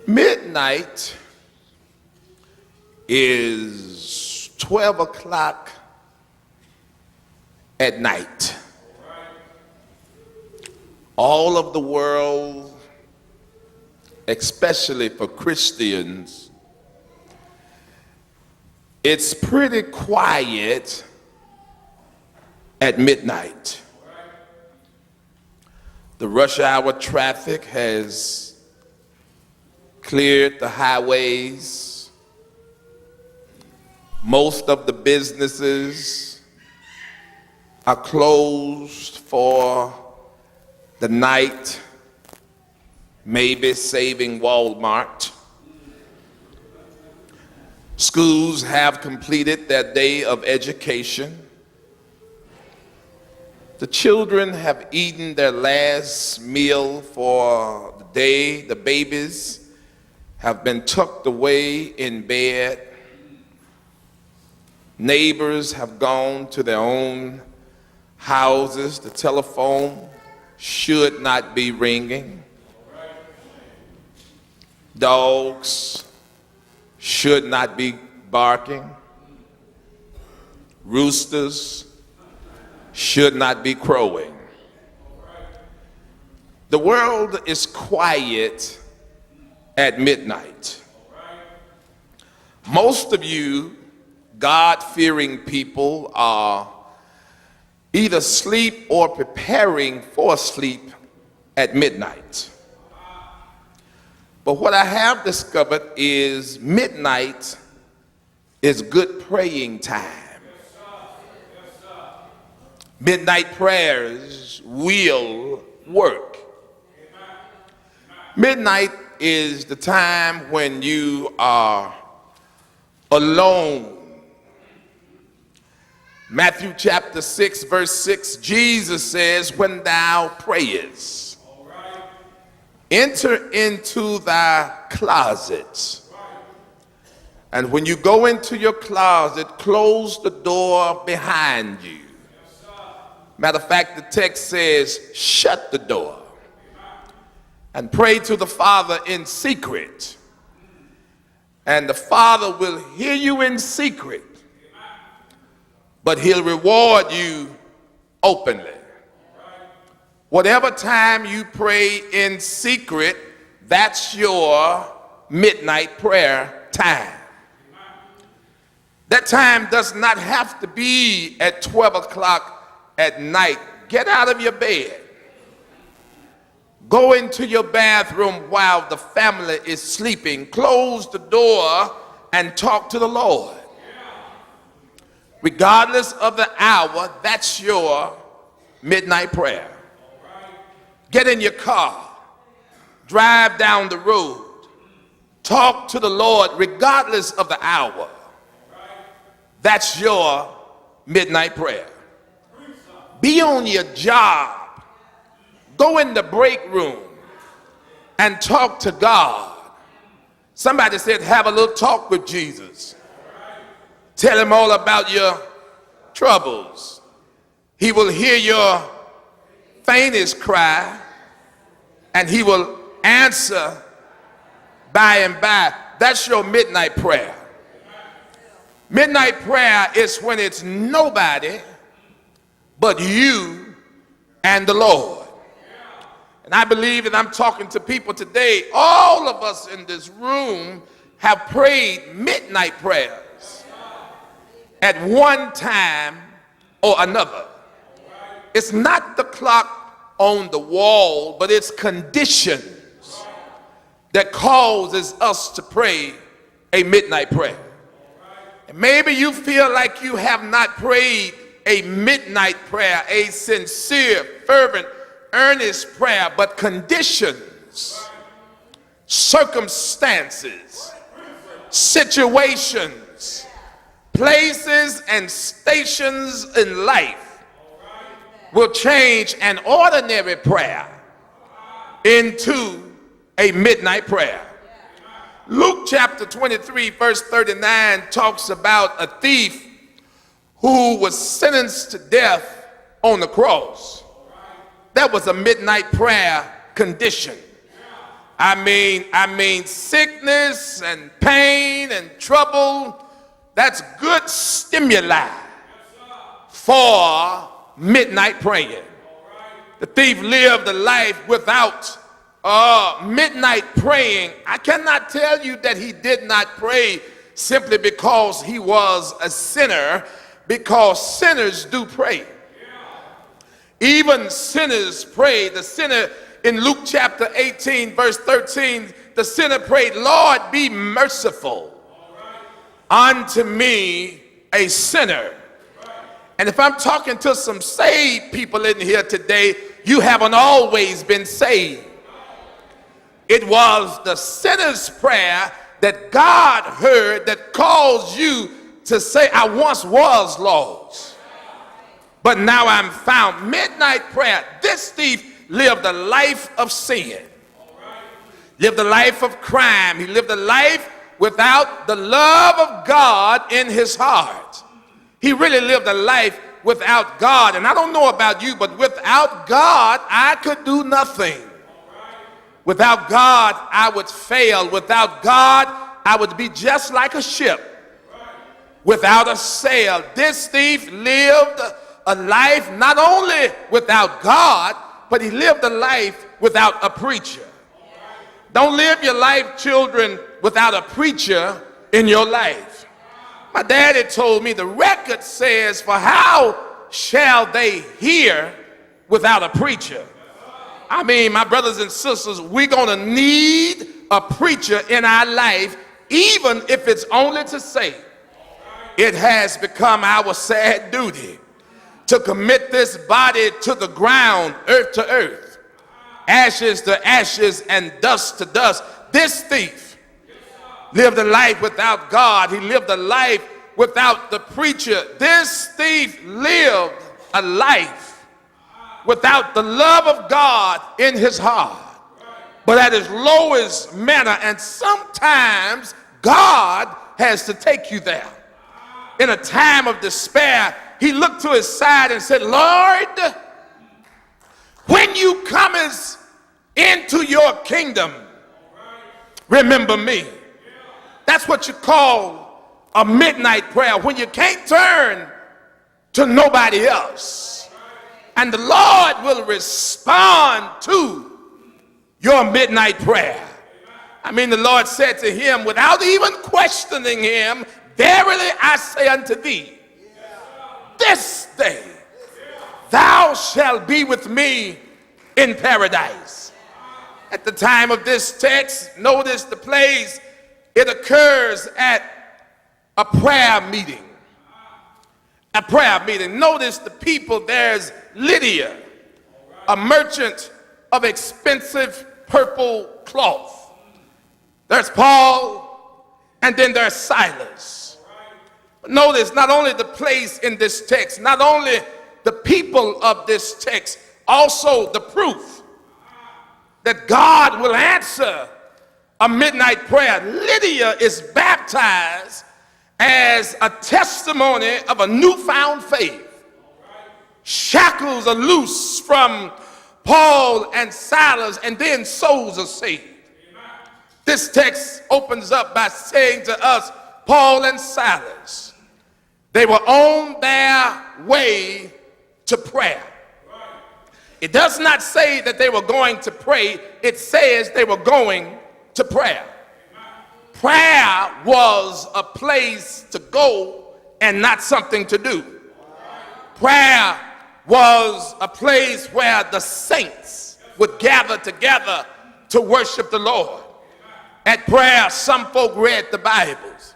Midnight is 12 o'clock at night. All of the world, especially for Christians, it's pretty quiet at midnight. The rush hour traffic has cleared the highways. Most of the businesses are closed for the night, maybe saving Walmart. Schools have completed their day of education. The children have eaten their last meal for the day. The babies have been tucked away in bed. Neighbors have gone to their own houses. The telephone should not be ringing. Dogs should not be barking. Roosters should not be crowing. The world is quiet at midnight. Most of you God-fearing people are either asleep or preparing for sleep at midnight. But what I have discovered is midnight is good praying time. Midnight prayers will work. Midnight is the time when you are alone. Matthew chapter 6, verse 6, Jesus says, when thou prayest, enter into thy closet. And when you go into your closet, close the door behind you. Matter of fact, the text says, shut the door and pray to the Father in secret. And the Father will hear you in secret, but he'll reward you openly. Whatever time you pray in secret, that's your midnight prayer time. That time does not have to be at 12 o'clock at night. Get out of your bed. Go into your bathroom while the family is sleeping. Close the door and talk to the Lord. Regardless of the hour, that's your midnight prayer. Get in your car, drive down the road, talk to the Lord regardless of the hour. That's your midnight prayer. Be on your job. Go in the break room and talk to God. Somebody said, have a little talk with Jesus. Tell him all about your troubles. He will hear your faintest cry, and he will answer by and by. That's your midnight prayer. Midnight prayer is when it's nobody but you and the Lord. And I believe that I'm talking to people today. All of us in this room have prayed midnight prayers at one time or another. It's not the clock on the wall, but it's conditions that causes us to pray a midnight prayer. And maybe you feel like you have not prayed a midnight prayer, a sincere, fervent, earnest prayer, but conditions, circumstances, situations, places, and stations in life will change an ordinary prayer into a midnight prayer. Luke chapter 23, verse 39 talks about a thief who was sentenced to death on the cross. That was a midnight prayer condition. I mean sickness and pain and trouble, that's good stimuli for midnight praying. The thief lived a life without midnight praying. I cannot tell you that he did not pray simply because he was a sinner, because sinners do pray. Even sinners pray. The sinner in Luke chapter 18 verse 13, the sinner prayed, Lord, be merciful unto me, a sinner. And if I'm talking to some saved people in here today, you haven't always been saved. It was the sinner's prayer that God heard that caused you to say, I once was lost, but now I'm found. Midnight prayer. This thief lived a life of sin, lived a life of crime. He lived a life without the love of God in his heart. He really lived a life without God. And I don't know about you, but without God, I could do nothing. Without God, I would fail. Without God, I would be just like a ship without a sail. This thief lived a life not only without God, but he lived a life without a preacher. Don't live your life, children, without a preacher in your life. My daddy told me the record says, for how shall they hear without a preacher? I mean, my brothers and sisters, we're going to need a preacher in our life, even if it's only to say, it has become our sad duty to commit this body to the ground, earth to earth, ashes to ashes, and dust to dust. This thief lived a life without God. He lived a life without the preacher. This thief lived a life without the love of God in his heart, but at his lowest manner. And sometimes God has to take you there. In a time of despair, he looked to his side and said, Lord, when you comest into your kingdom, remember me. That's what you call a midnight prayer, when you can't turn to nobody else. And the Lord will respond to your midnight prayer. I mean, the Lord said to him, without even questioning him, verily I say unto thee, this day thou shalt be with me in paradise. At the time of this text, notice the place. It occurs at a prayer meeting. A prayer meeting. Notice the people. There's Lydia, a merchant of expensive purple cloth. There's Paul, and then there's Silas. Notice not only the place in this text, not only the people of this text, also the proof that God will answer a midnight prayer. Lydia is baptized as a testimony of a newfound faith. Shackles are loose from Paul and Silas, and then souls are saved. This text opens up by saying to us, Paul and Silas, they were on their way to prayer. It does not say that they were going to pray. It says they were going to prayer. Prayer was a place to go and not something to do. Prayer was a place where the saints would gather together to worship the Lord. At prayer, some folk read the Bibles.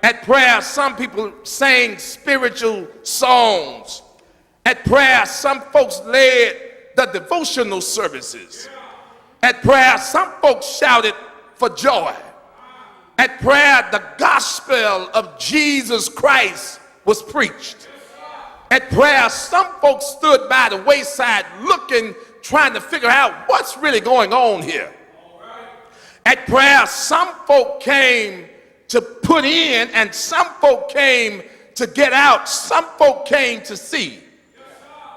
At prayer, some people sang spiritual songs. At prayer, some folks led the devotional services. At prayer, some folks shouted for joy. At prayer, the gospel of Jesus Christ was preached. At prayer, some folks stood by the wayside looking, trying to figure out what's really going on here. At prayer, some folk came to put in, and some folk came to get out. Some folk came to see.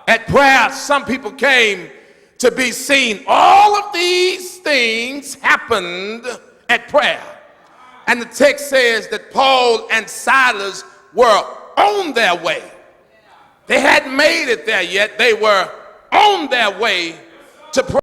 At prayer, some people came to be seen. All of these things happened at prayer. And the text says that Paul and Silas were on their way. They hadn't made it there yet. They were on their way to prayer.